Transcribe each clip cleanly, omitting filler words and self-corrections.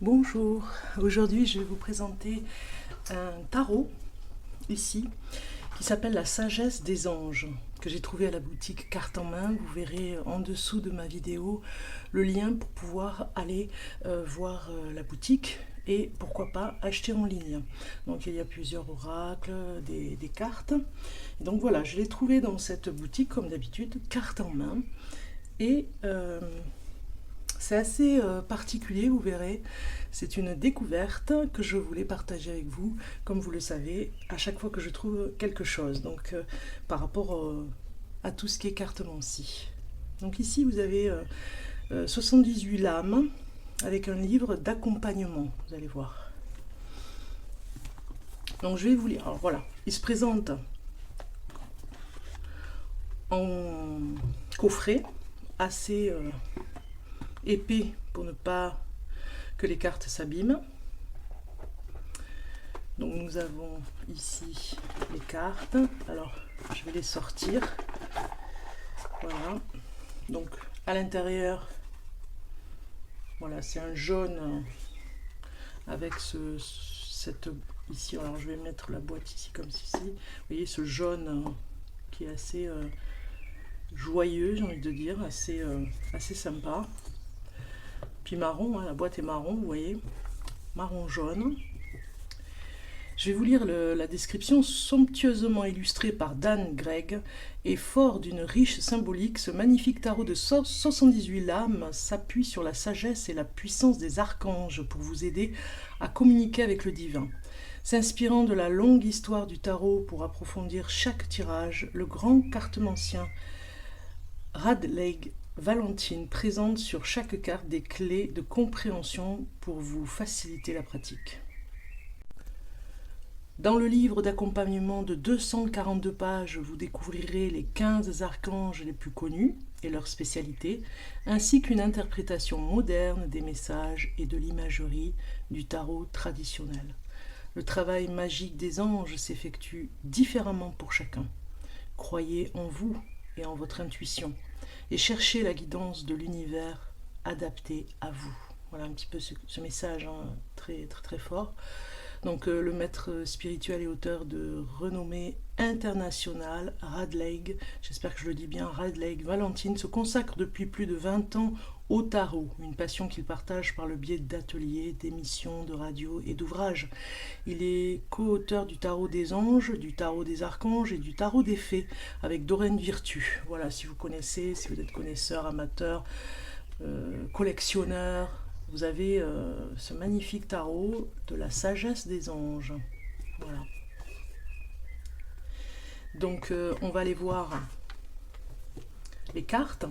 Bonjour, aujourd'hui je vais vous présenter un tarot ici qui s'appelle la sagesse des anges que j'ai trouvé à la boutique Carte en main. Vous verrez en dessous de ma vidéo le lien pour pouvoir aller voir la boutique et pourquoi pas acheter en ligne. Donc il y a plusieurs oracles, des cartes. Et donc voilà, je l'ai trouvé dans cette boutique comme d'habitude, Carte en main. Et c'est assez particulier, vous verrez. C'est une découverte que je voulais partager avec vous, comme vous le savez, à chaque fois que je trouve quelque chose. Donc, par rapport à tout ce qui est cartomancie. Donc ici, vous avez 78 lames avec un livre d'accompagnement, vous allez voir. Donc, je vais vous lire. Alors voilà, il se présente en coffret, assez épais pour ne pas que les cartes s'abîment. Donc nous avons ici les cartes. Alors je vais les sortir. Voilà. Donc à l'intérieur, voilà, c'est un jaune avec cette ici. Alors je vais mettre la boîte ici comme ceci. Vous voyez ce jaune qui est assez joyeux, j'ai envie de dire, assez sympa. Puis marron, hein, la boîte est marron, vous voyez, marron jaune. Je vais vous lire la description somptueusement illustrée par Dan Gregg et fort d'une riche symbolique. Ce magnifique tarot de 78 lames s'appuie sur la sagesse et la puissance des archanges pour vous aider à communiquer avec le divin. S'inspirant de la longue histoire du tarot pour approfondir chaque tirage, le grand cartomancien Radleigh Valentine présente sur chaque carte des clés de compréhension pour vous faciliter la pratique. Dans le livre d'accompagnement de 242 pages, vous découvrirez les 15 archanges les plus connus et leurs spécialités, ainsi qu'une interprétation moderne des messages et de l'imagerie du tarot traditionnel. Le travail magique des anges s'effectue différemment pour chacun. Croyez en vous et en votre intuition et cherchez la guidance de l'univers adapté à vous. Voilà un petit peu ce message très fort. Donc le maître spirituel et auteur de renommée internationale, Radleigh, j'espère que je le dis bien, Radleigh Valentine, se consacre depuis plus de 20 ans au tarot, une passion qu'il partage par le biais d'ateliers, d'émissions, de radio et d'ouvrages. Il est co-auteur du tarot des anges, du tarot des archanges et du tarot des fées avec Doreen Virtue. Voilà, si vous connaissez, si vous êtes connaisseur, amateur, collectionneur, vous avez ce magnifique tarot de la sagesse des anges. Voilà. Donc on va aller voir les cartes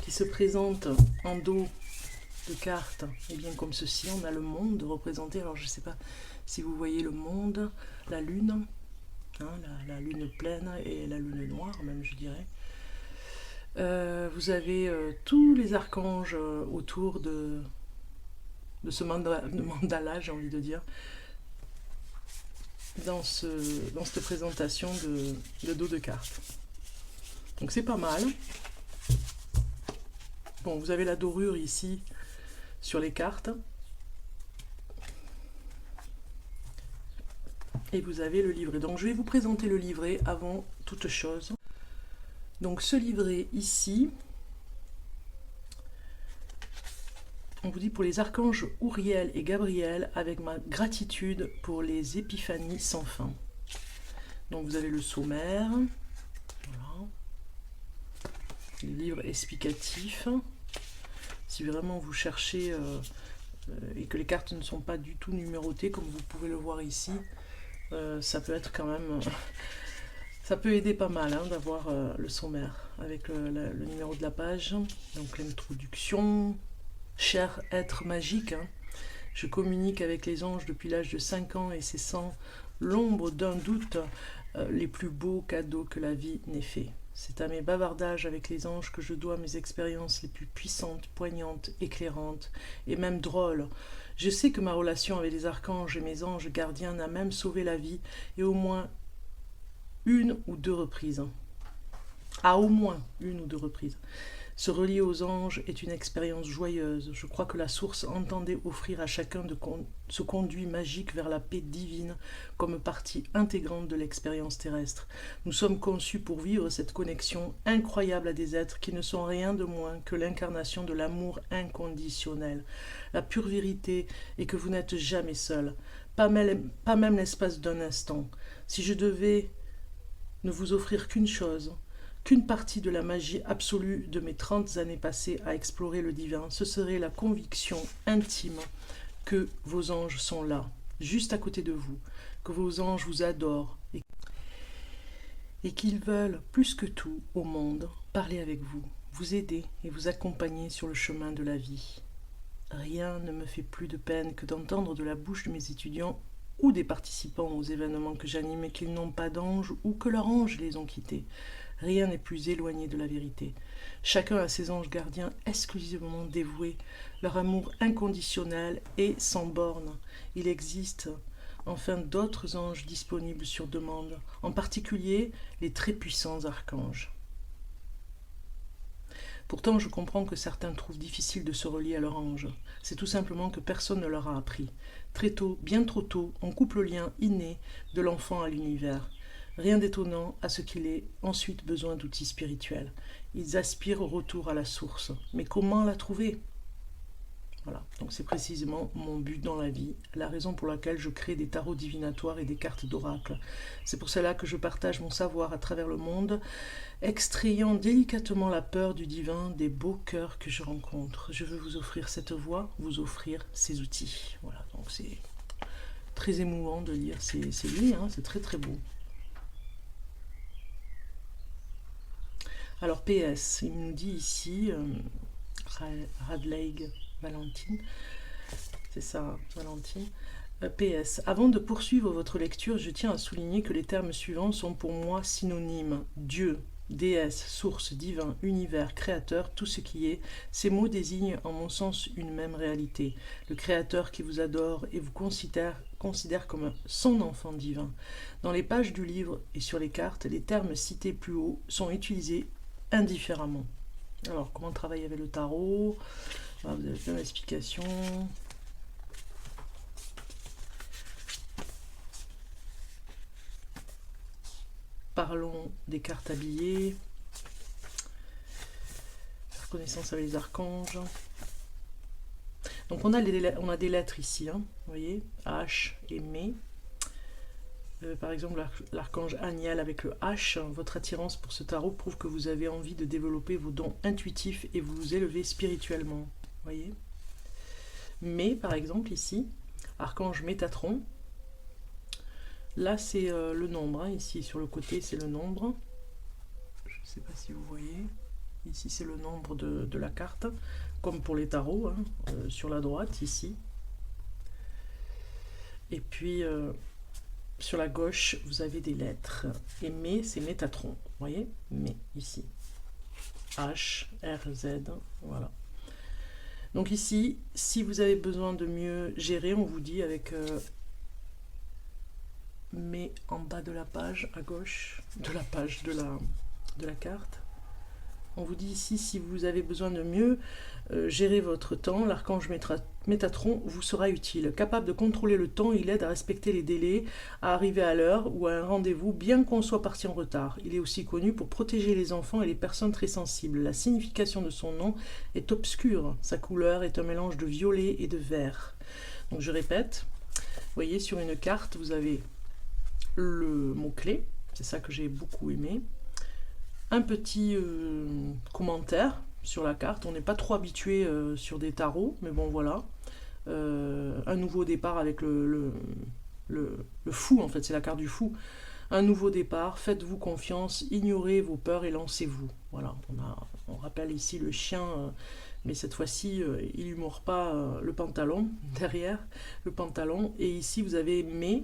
qui se présentent en dos de cartes. Et bien comme ceci, on a le monde représenté. Alors je ne sais pas si vous voyez le monde, la lune, hein, la lune pleine et la lune noire même, je dirais. Vous avez tous les archanges autour de ce mandala, j'ai envie de dire, dans cette présentation de dos de cartes. Donc c'est pas mal. Bon, vous avez la dorure ici sur les cartes. Et vous avez le livret. Donc je vais vous présenter le livret avant toute chose. Donc ce livret ici, on vous dit pour les archanges Uriel et Gabriel, avec ma gratitude pour les épiphanies sans fin. Donc vous avez le sommaire, voilà. Le livre explicatif. Si vraiment vous cherchez et que les cartes ne sont pas du tout numérotées, comme vous pouvez le voir ici, ça peut être quand même... ça peut aider pas mal hein, d'avoir le sommaire avec le numéro de la page. Donc l'introduction. Cher être magique, hein, je communique avec les anges depuis l'âge de 5 ans et c'est sans l'ombre d'un doute les plus beaux cadeaux que la vie n'ait fait. C'est à mes bavardages avec les anges que je dois mes expériences les plus puissantes, poignantes, éclairantes et même drôles. Je sais que ma relation avec les archanges et mes anges gardiens n'a même sauvé la vie et au moins une ou deux reprises. À au moins une ou deux reprises. Se relier aux anges est une expérience joyeuse. Je crois que la source entendait offrir à chacun ce conduit magique vers la paix divine comme partie intégrante de l'expérience terrestre. Nous sommes conçus pour vivre cette connexion incroyable à des êtres qui ne sont rien de moins que l'incarnation de l'amour inconditionnel. La pure vérité est que vous n'êtes jamais seul, pas même l'espace d'un instant. Si je devais ne vous offrir qu'une chose, qu'une partie de la magie absolue de mes 30 années passées à explorer le divin, ce serait la conviction intime que vos anges sont là, juste à côté de vous, que vos anges vous adorent et qu'ils veulent, plus que tout au monde, parler avec vous, vous aider et vous accompagner sur le chemin de la vie. Rien ne me fait plus de peine que d'entendre de la bouche de mes étudiants ou des participants aux événements que j'anime qu'ils n'ont pas d'anges ou que leurs anges les ont quittés. Rien n'est plus éloigné de la vérité. Chacun a ses anges gardiens exclusivement dévoués. Leur amour inconditionnel est sans borne. Il existe enfin d'autres anges disponibles sur demande, en particulier les très puissants archanges. Pourtant, je comprends que certains trouvent difficile de se relier à leur ange. C'est tout simplement que personne ne leur a appris. Très tôt, bien trop tôt, on coupe le lien inné de l'enfant à l'univers. Rien d'étonnant à ce qu'il ait ensuite besoin d'outils spirituels. Ils aspirent au retour à la source. Mais comment la trouver ? Voilà, donc c'est précisément mon but dans la vie, la raison pour laquelle je crée des tarots divinatoires et des cartes d'oracle. C'est pour cela que je partage mon savoir à travers le monde, extrayant délicatement la peur du divin des beaux cœurs que je rencontre. Je veux vous offrir cette voix, vous offrir ces outils. Voilà, donc c'est très émouvant de lire ces lignes, hein, c'est très très beau. Alors PS, il nous dit ici, Radleigh Valentine, c'est ça, Valentine. PS, avant de poursuivre votre lecture, je tiens à souligner que les termes suivants sont pour moi synonymes. Dieu, déesse, source, divin, univers, créateur, tout ce qui est. Ces mots désignent en mon sens une même réalité. Le créateur qui vous adore et vous considère comme son enfant divin. Dans les pages du livre et sur les cartes, les termes cités plus haut sont utilisés indifféremment. Alors, comment travailler avec le tarot ? Voilà, vous avez plein d'explications. Parlons des cartes habillées. Faire connaissance avec les archanges. Donc on a des lettres ici, hein, vous voyez, H et M. Par exemple, l'archange Aniel avec le H, votre attirance pour ce tarot prouve que vous avez envie de développer vos dons intuitifs et vous élever spirituellement. Voyez. Mais, par exemple, ici, archange Métatron, là c'est le nombre, hein, ici sur le côté c'est le nombre. Je ne sais pas si vous voyez. Ici c'est le nombre de la carte, comme pour les tarots, hein, sur la droite, ici. Et puis... sur la gauche, vous avez des lettres. Et mais, c'est Métatron. Vous voyez? Mais, ici. H, R, Z. Voilà. Donc ici, si vous avez besoin de mieux gérer, on vous dit avec mais en bas de la page, à gauche, de la page de la carte. On vous dit ici, si vous avez besoin de mieux gérer votre temps, l'archange Métatron vous sera utile. Capable de contrôler le temps, il aide à respecter les délais, à arriver à l'heure ou à un rendez-vous, bien qu'on soit parti en retard. Il est aussi connu pour protéger les enfants et les personnes très sensibles. La signification de son nom est obscure. Sa couleur est un mélange de violet et de vert. Donc je répète, vous voyez sur une carte, vous avez le mot-clé, c'est ça que j'ai beaucoup aimé. Un petit commentaire sur la carte. On n'est pas trop habitué sur des tarots, mais bon voilà. Un nouveau départ avec le fou, en fait, c'est la carte du fou. Un nouveau départ, faites-vous confiance, ignorez vos peurs et lancez-vous. Voilà, on rappelle ici le chien, mais cette fois-ci, il ne mord pas le pantalon, derrière le pantalon. Et ici, vous avez mais,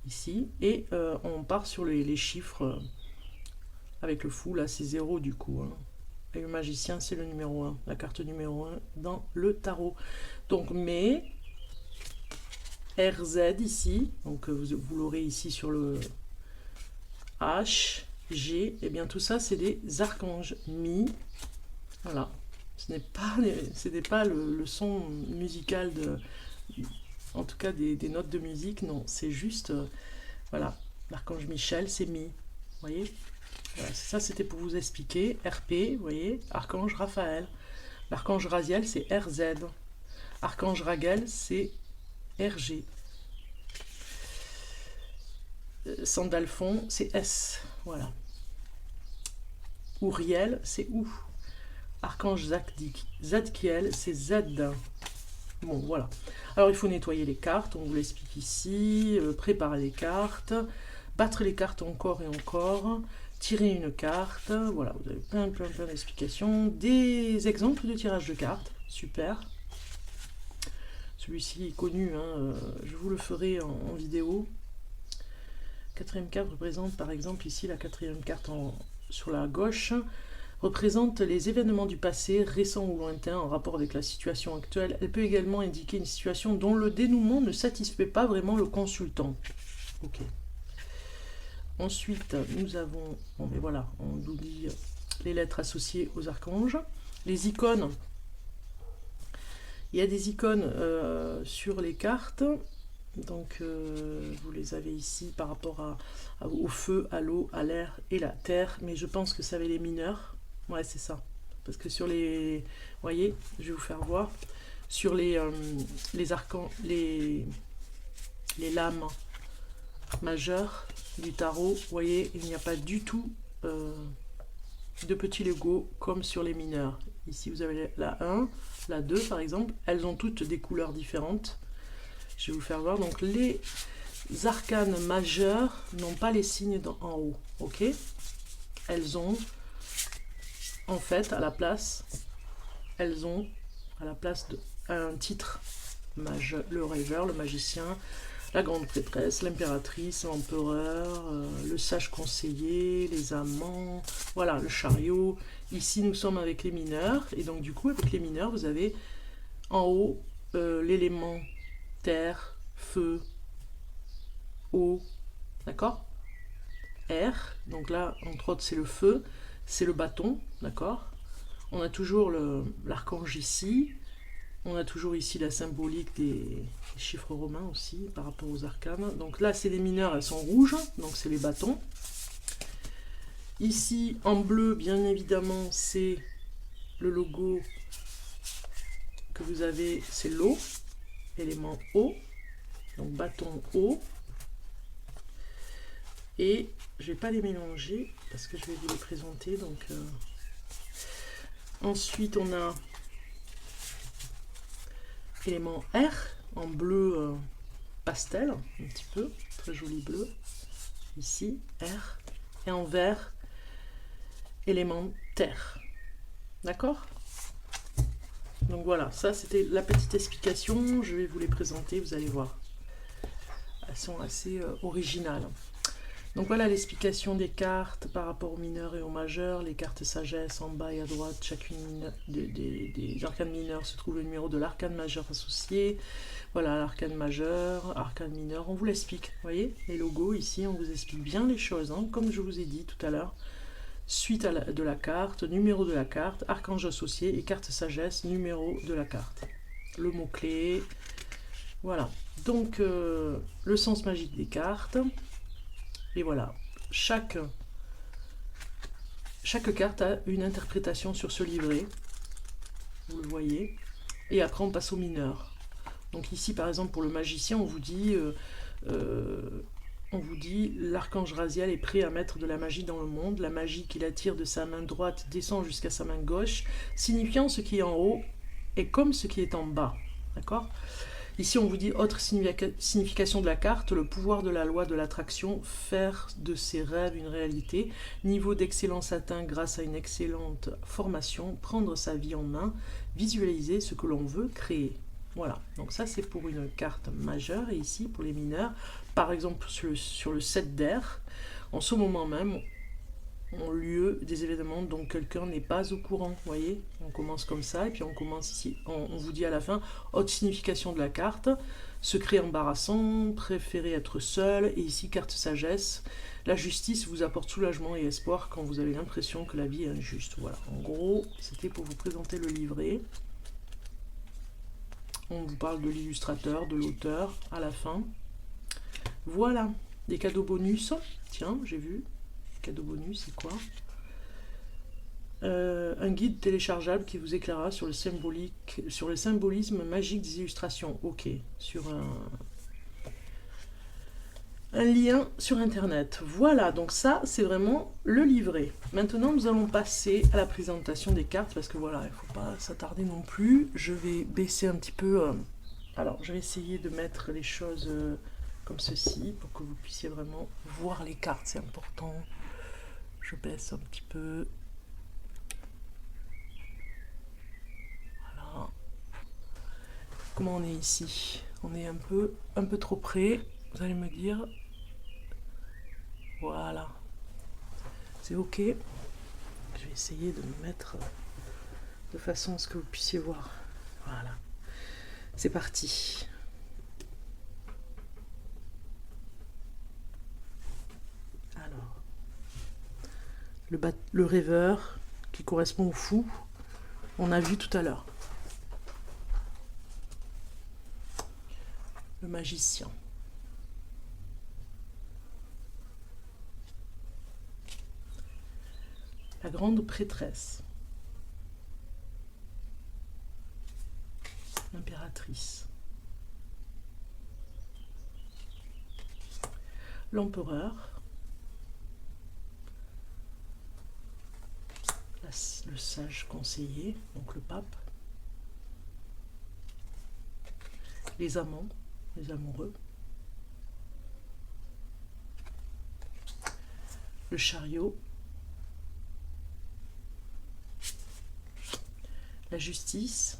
ici, et on part sur les chiffres. Avec le fou, là, c'est 0 du coup. Hein. Et le magicien, c'est le numéro 1. La carte numéro 1 dans le tarot. Donc, mais, RZ ici. Donc, vous l'aurez ici sur le H, G. Et bien, tout ça, c'est des archanges. Mi, Voilà. Ce n'était pas le son musical en tout cas des notes de musique, non. C'est juste, voilà, l'archange Michel, c'est Mi. Vous voyez, voilà, ça c'était pour vous expliquer. RP, vous voyez, archange Raphaël. L'archange Raziel, c'est RZ. Archange Raguel, c'est RG. Sandalphon, c'est S. Voilà. Ouriel, c'est OU. Archange Zadkiel, c'est Z. Bon, voilà. Alors, il faut nettoyer les cartes, on vous l'explique ici. Préparer les cartes. Battre les cartes encore et encore. Tirer une carte. Voilà, vous avez plein d'explications. Des exemples de tirage de cartes. Super. Celui-ci est connu, hein, je vous le ferai en vidéo. Quatrième carte représente par exemple ici la quatrième carte sur la gauche, représente les événements du passé, récents ou lointains, en rapport avec la situation actuelle. Elle peut également indiquer une situation dont le dénouement ne satisfait pas vraiment le consultant. Ok. Ensuite, nous avons, bon mais voilà, on nous dit les lettres associées aux archanges, les icônes. Il y a des icônes sur les cartes. Donc, vous les avez ici par rapport au feu, à l'eau, à l'air et la terre. Mais je pense que ça va les mineurs. Ouais, c'est ça. Parce que sur les... Vous voyez, je vais vous faire voir. Sur les arcans, les lames majeures du tarot, vous voyez, il n'y a pas du tout de petits Legos comme sur les mineurs. Ici, vous avez la 1, la 2 par exemple. Elles ont toutes des couleurs différentes. Je vais vous faire voir. Donc les arcanes majeures n'ont pas les signes en haut. Ok. Elles ont en fait à la place, un titre majeur, le rêveur, le magicien, la grande prêtresse, l'impératrice, l'empereur, le sage conseiller, les amants, voilà, le chariot. Ici nous sommes avec les mineurs et donc du coup avec les mineurs vous avez en haut l'élément terre, feu, eau, d'accord? Air, donc là, entre autres, c'est le feu, c'est le bâton, d'accord? On a toujours l'archange ici, on a toujours ici la symbolique des chiffres romains aussi, par rapport aux arcanes. Donc là, c'est les mineurs, elles sont rouges, donc c'est les bâtons. Ici, en bleu, bien évidemment, c'est le logo que vous avez, c'est l'eau. Élément eau, donc bâton eau, et je vais pas les mélanger parce que je vais vous les présenter. Donc ensuite on a élément R en bleu pastel, un petit peu très joli bleu ici, R, et en vert élément terre, d'accord? Donc voilà, ça c'était la petite explication, je vais vous les présenter, vous allez voir. Elles sont assez originales. Donc voilà l'explication des cartes par rapport aux mineurs et aux majeurs. Les cartes sagesse en bas et à droite, chacune des arcanes mineurs se trouve le numéro de l'arcane majeur associé. Voilà l'arcane majeur, arcane mineur, on vous l'explique. Vous voyez, les logos ici, on vous explique bien les choses, hein, comme je vous ai dit tout à l'heure. Suite de la carte, numéro de la carte, archange associé et carte sagesse, numéro de la carte. Le mot-clé, voilà. Donc, le sens magique des cartes. Et voilà, chaque carte a une interprétation sur ce livret. Vous le voyez. Et après, on passe aux mineurs. Donc ici, par exemple, pour le magicien, on vous dit... l'archange Raziel est prêt à mettre de la magie dans le monde. La magie qu'il attire de sa main droite descend jusqu'à sa main gauche, signifiant ce qui est en haut est comme ce qui est en bas. D'accord ? Ici, on vous dit autre signification de la carte, le pouvoir de la loi de l'attraction, faire de ses rêves une réalité, niveau d'excellence atteint grâce à une excellente formation, prendre sa vie en main, visualiser ce que l'on veut créer. Voilà, donc ça c'est pour une carte majeure, et ici pour les mineurs, par exemple sur le 7 d'air, en ce moment même, ont lieu des événements dont quelqu'un n'est pas au courant. Vous voyez, on commence comme ça et puis on commence ici. On vous dit à la fin, haute signification de la carte, secret embarrassant, préférez être seul, et ici carte sagesse. La justice vous apporte soulagement et espoir quand vous avez l'impression que la vie est injuste. Voilà, en gros, c'était pour vous présenter le livret. On vous parle de l'illustrateur, de l'auteur à la fin. Voilà, des cadeaux bonus. Tiens, j'ai vu. Cadeau bonus, c'est quoi? Un guide téléchargeable qui vous éclairera sur le symbolisme magique des illustrations. Ok, sur un lien sur internet. Voilà, donc ça c'est vraiment le livret. Maintenant nous allons passer à la présentation des cartes parce que voilà, il ne faut pas s'attarder non plus. Je vais baisser un petit peu. Alors je vais essayer de mettre les choses comme ceci pour que vous puissiez vraiment voir les cartes, c'est important. Je baisse un petit peu. Voilà. Comment on est ici? On est un peu trop près. Vous allez me dire. Voilà. C'est ok. Je vais essayer de me mettre de façon à ce que vous puissiez voir. Voilà. C'est parti. Alors. Le rêveur qui correspond au fou, on a vu tout à l'heure. Le magicien. La grande prêtresse. L'impératrice. L'empereur. Le sage conseiller, donc le pape. Les amants, les amoureux. Le chariot. La justice.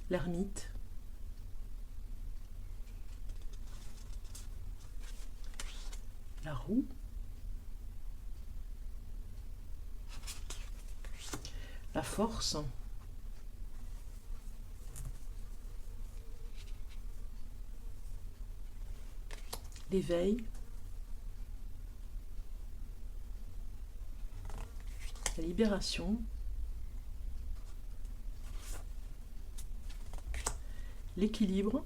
L'ermite. La roue. La force. L'éveil. La libération. L'équilibre.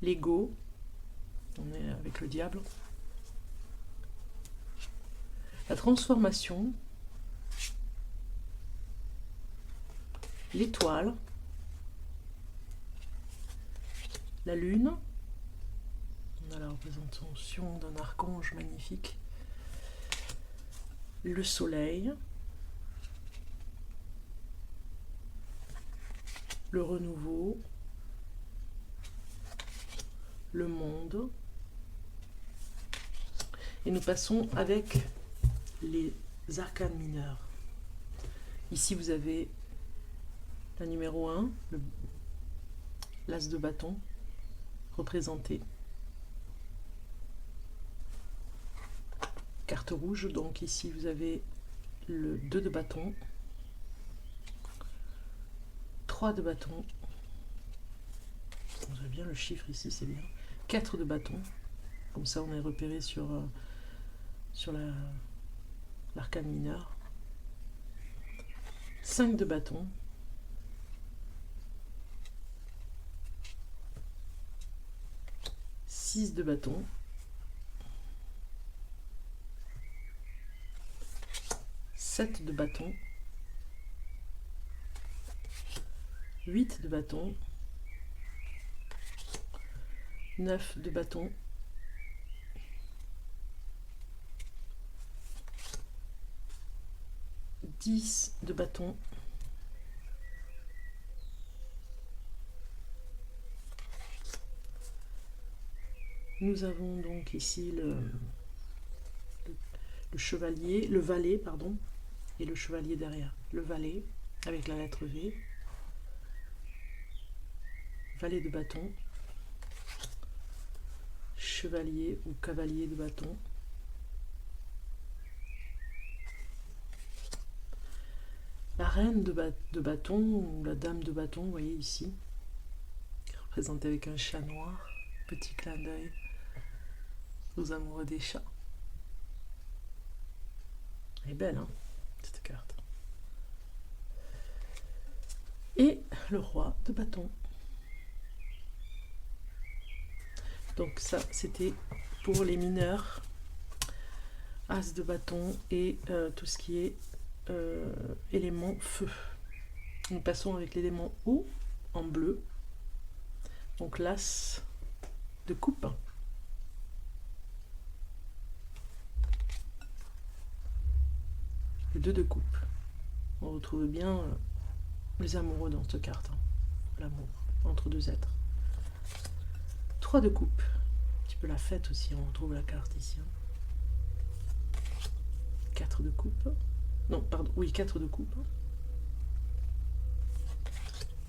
L'ego. On est avec le diable. La transformation. L'étoile. La lune. On a la représentation d'un archange magnifique. Le soleil. Le renouveau. Le monde. Et nous passons avec les arcanes mineurs. Ici vous avez la numéro 1, l'as de bâton, représenté. Carte rouge, donc ici vous avez le 2 de bâton, 3 de bâton, vous avez bien le chiffre ici, c'est bien, 4 de bâton, comme ça on est repéré sur l'arcane mineur, 5 de bâton, 6 de bâton, 7 de bâton, 8 de bâton, 9 de bâton, 10 de bâton, 11 nous avons donc ici le chevalier, le valet, pardon, et le chevalier derrière. Le valet avec la lettre V. valet de bâton, chevalier ou cavalier de bâton, la reine de bâton ou la dame de bâton, vous voyez ici, qui est représentée avec un chat noir, petit clin d'œil aux amoureux des chats. Elle est belle, hein, cette carte. Et le roi de bâton. Donc ça, c'était pour les mineurs. As de bâton et tout ce qui est élément feu. Nous passons avec l'élément eau en bleu. Donc l'as de coupe. Le 2 de coupe. On retrouve bien les amoureux dans cette carte. Hein. L'amour entre deux êtres. 3 de coupe. Un petit peu la fête aussi, on retrouve la carte ici. Hein. 4 de coupe. Non, pardon, oui, 4 de coupe.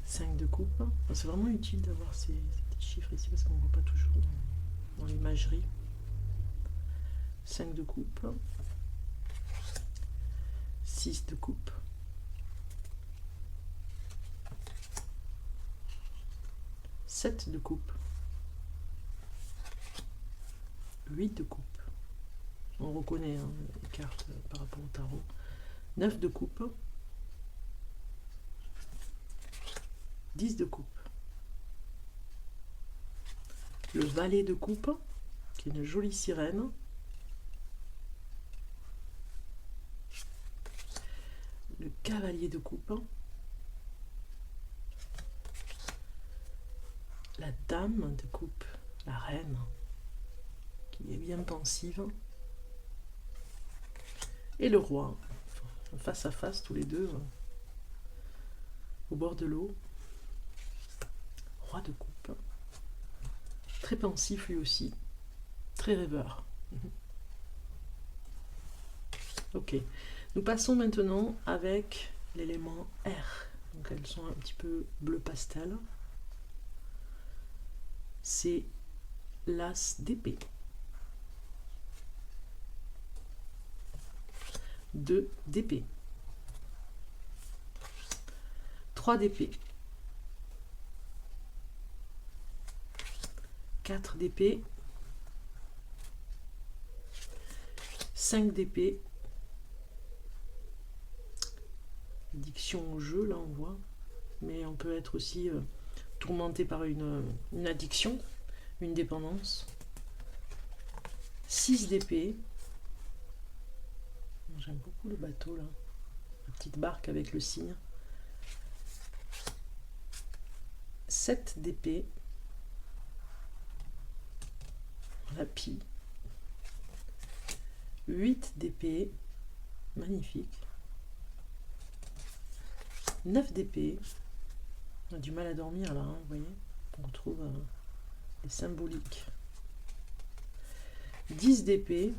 5 de coupe. C'est vraiment utile d'avoir ces petits chiffres ici parce qu'on ne voit pas toujours dans l'imagerie. 5 de coupe. 6 de coupe. 7 de coupe. 8 de coupe. On reconnaît hein, les cartes par rapport au tarot. 9 de coupe. 10 de coupe. Le valet de coupe, qui est une jolie sirène. Le cavalier de coupe. La dame de coupe, la reine, qui est bien pensive. Et le roi, face à face tous les deux, au bord de l'eau. Roi de coupe. Très pensif lui aussi. Très rêveur. Ok. Nous passons maintenant avec l'élément R. Donc elles sont un petit peu bleu pastel. C'est l'as d'épée. 2 d'épée. 3 d'épée. 4 d'épée. 5 d'épée. Addiction au jeu, là on voit. Mais on peut être aussi tourmenté par une addiction, une dépendance. 6 d'épée. J'aime beaucoup le bateau là. La petite barque avec le cygne. 7 d'épée. La pie. 8 d'épée. Magnifique. 9 d'épée. On a du mal à dormir là, hein, vous voyez. On retrouve les symboliques. 10 d'épée.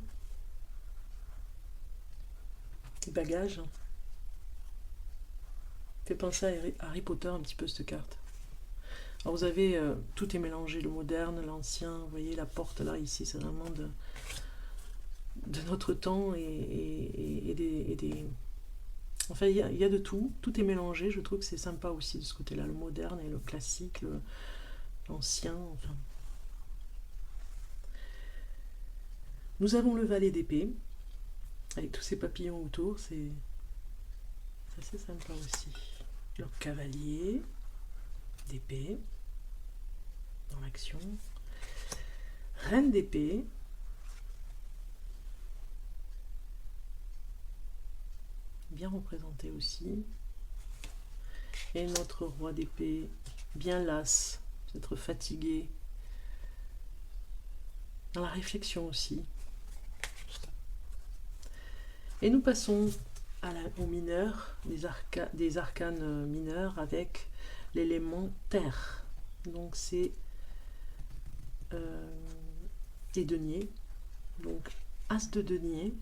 Bagages. Fait penser à Harry Potter un petit peu cette carte. Alors vous avez tout est mélangé, le moderne, l'ancien, vous voyez la porte là ici c'est vraiment de notre temps et des... Enfin il y a de tout est mélangé, je trouve que c'est sympa aussi de ce côté là, le moderne et le classique, l'ancien, enfin. Nous avons le valet d'épée avec tous ces papillons autour, c'est assez sympa aussi. Le cavalier d'épée dans l'action. Reine d'épée. Bien représenté aussi. Et notre roi d'épée bien las, peut-être fatigué. Dans la réflexion aussi. Et nous passons aux mineurs, des arcanes mineurs avec l'élément terre. Donc c'est des deniers. Donc as de denier.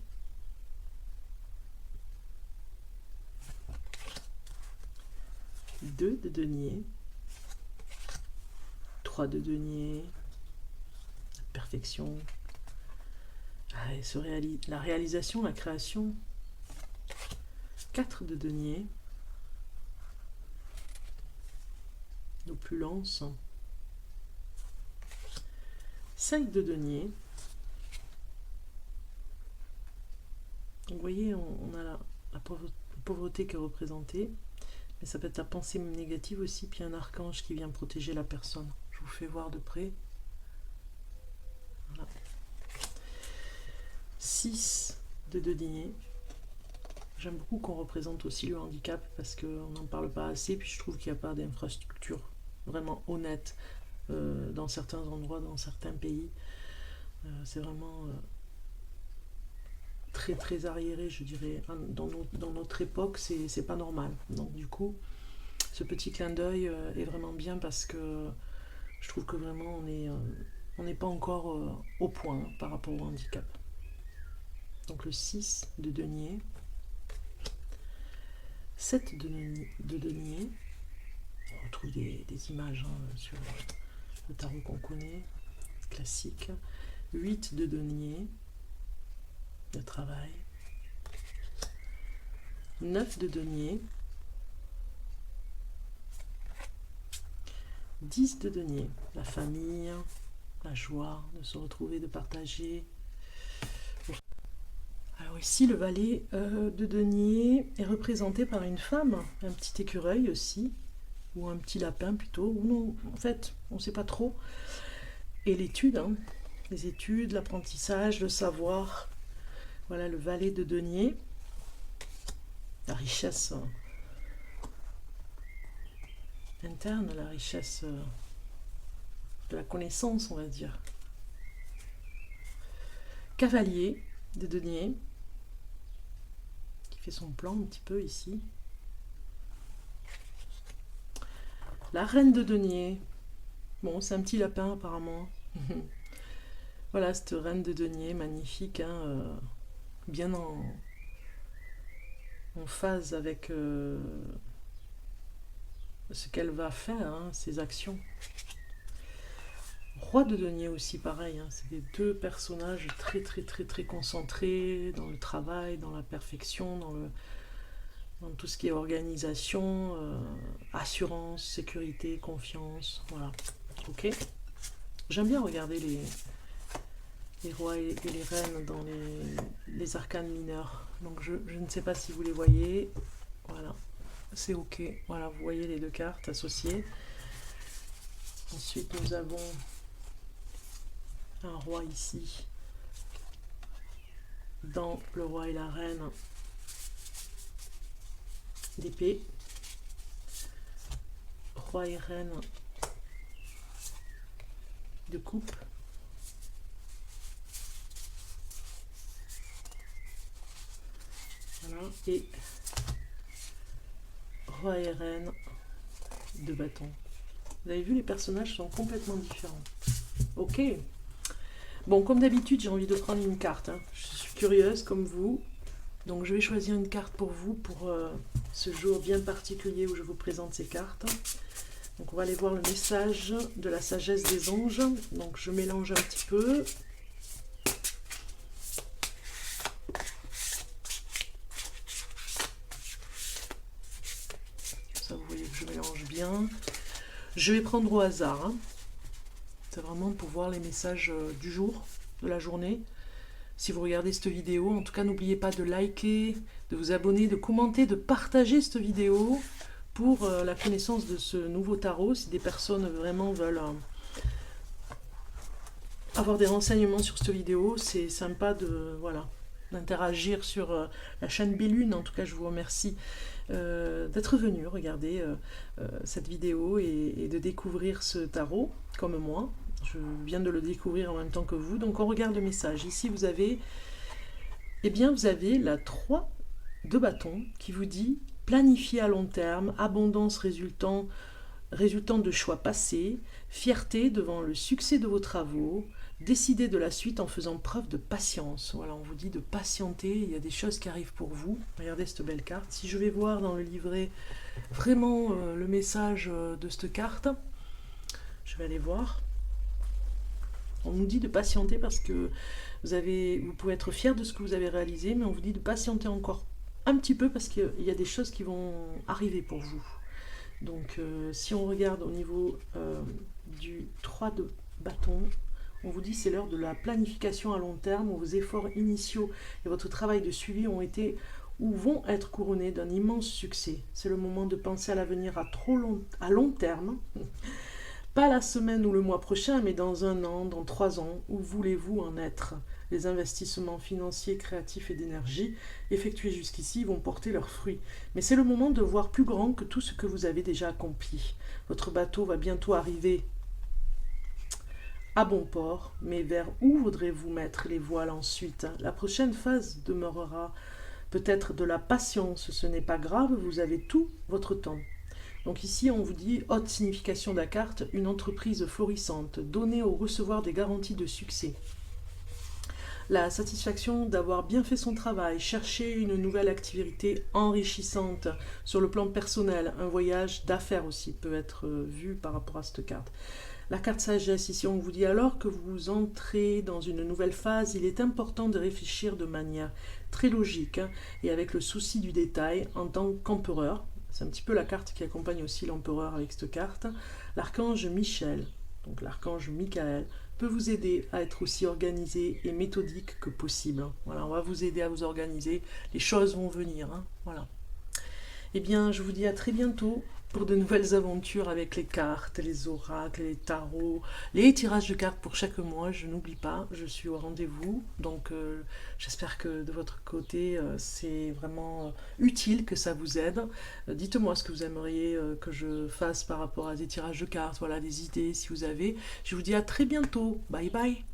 Deux de denier. 3 de denier, la perfection, la réalisation, la création. 4 de denier, l'opulence. 5 de denier. Donc, vous voyez, on a la pauvreté qui est représentée, mais ça peut être la pensée négative aussi, puis un archange qui vient protéger la personne. Je vous fais voir de près. Voilà. 6 de denier. J'aime beaucoup qu'on représente aussi le handicap parce qu'on n'en parle pas assez, puis je trouve qu'il n'y a pas d'infrastructure vraiment honnête dans certains endroits, dans certains pays. C'est vraiment très très arriéré, je dirais. Dans notre époque, c'est pas normal. Donc du coup, ce petit clin d'œil est vraiment bien parce que je trouve que vraiment on n'est pas encore au point par rapport au handicap. Donc le 6 de denier. 7 de denier. On retrouve des images sur le tarot qu'on connaît, classique. 8 de denier, le travail. 9 de denier. 10 de denier, la famille, la joie de se retrouver, de partager. Alors ici, le valet de denier est représenté par une femme, un petit écureuil aussi, ou un petit lapin plutôt, ou non, en fait, on ne sait pas trop. Et l'étude, les études, l'apprentissage, le savoir. Voilà le valet de denier, la richesse interne, la richesse de la connaissance, on va dire. Cavalier de denier, qui fait son plan un petit peu ici. La reine de denier, bon, c'est un petit lapin apparemment. Voilà, cette reine de denier, magnifique, bien en phase avec ce qu'elle va faire, ses actions. Roi de denier aussi, pareil, c'est des deux personnages très très très très concentrés dans le travail, dans la perfection, dans tout ce qui est organisation, assurance, sécurité, confiance, voilà. Ok. J'aime bien regarder les rois et les reines dans les arcanes mineurs. Donc je ne sais pas si vous les voyez. Voilà, c'est ok. Voilà, vous voyez les deux cartes associées. Ensuite, nous avons un roi ici, dans le roi et la reine d'épée. Roi et reine de coupe. Voilà, et roi et reine de bâton. Vous avez vu, les personnages sont complètement différents. Ok. Bon, comme d'habitude, j'ai envie de prendre une carte. Je suis curieuse comme vous. Donc je vais choisir une carte pour vous, pour ce jour bien particulier où je vous présente ces cartes. Donc on va aller voir le message de la sagesse des anges. Donc je mélange un petit peu. Ça, vous voyez que je mélange bien. Je vais prendre au hasard. C'est vraiment pour voir les messages du jour, de la journée. Si vous regardez cette vidéo, en tout cas, n'oubliez pas de liker, de vous abonner, de commenter, de partager cette vidéo pour la connaissance de ce nouveau tarot. Si des personnes vraiment veulent avoir des renseignements sur cette vidéo, c'est sympa d'interagir sur la chaîne Bellune. En tout cas, je vous remercie d'être venu regarder cette vidéo et de découvrir ce tarot comme moi. Je viens de le découvrir en même temps que vous. Donc on regarde le message. Ici vous avez la 3 de bâton qui vous dit planifier à long terme, abondance résultant de choix passés, fierté devant le succès de vos travaux, décider de la suite en faisant preuve de patience. Voilà, on vous dit de patienter, il y a des choses qui arrivent pour vous. Regardez cette belle carte. Si je vais voir dans le livret vraiment le message de cette carte, Je vais aller voir. On nous dit de patienter parce que vous pouvez être fier de ce que vous avez réalisé, mais on vous dit de patienter encore un petit peu parce qu'il y a des choses qui vont arriver pour vous. Donc si on regarde au niveau du 3 de bâton, on vous dit c'est l'heure de la planification à long terme, où vos efforts initiaux et votre travail de suivi ont été ou vont être couronnés d'un immense succès. C'est le moment de penser à l'avenir à long terme. Pas la semaine ou le mois prochain, mais dans 1 an, dans 3 ans, où voulez-vous en être? Les investissements financiers, créatifs et d'énergie effectués jusqu'ici vont porter leurs fruits. Mais c'est le moment de voir plus grand que tout ce que vous avez déjà accompli. Votre bateau va bientôt arriver à bon port, mais vers où voudrez-vous mettre les voiles ensuite? La prochaine phase demeurera peut-être de la patience. Ce n'est pas grave, vous avez tout votre temps. Donc ici, on vous dit, haute signification de la carte, une entreprise florissante, donner ou recevoir des garanties de succès. La satisfaction d'avoir bien fait son travail, chercher une nouvelle activité enrichissante sur le plan personnel, un voyage d'affaires aussi peut être vu par rapport à cette carte. La carte sagesse, ici on vous dit alors que vous entrez dans une nouvelle phase, il est important de réfléchir de manière très logique et avec le souci du détail en tant qu'empereur. C'est un petit peu la carte qui accompagne aussi l'empereur avec cette carte. L'archange Michel, donc l'archange Michael, peut vous aider à être aussi organisé et méthodique que possible. Voilà, on va vous aider à vous organiser. Les choses vont venir. Voilà. Eh bien, je vous dis à très bientôt pour de nouvelles aventures avec les cartes, les oracles, les tarots, les tirages de cartes pour chaque mois. Je n'oublie pas, je suis au rendez-vous. Donc, j'espère que de votre côté, c'est vraiment utile, que ça vous aide. Dites-moi ce que vous aimeriez que je fasse par rapport à des tirages de cartes, voilà, des idées si vous avez. Je vous dis à très bientôt. Bye bye.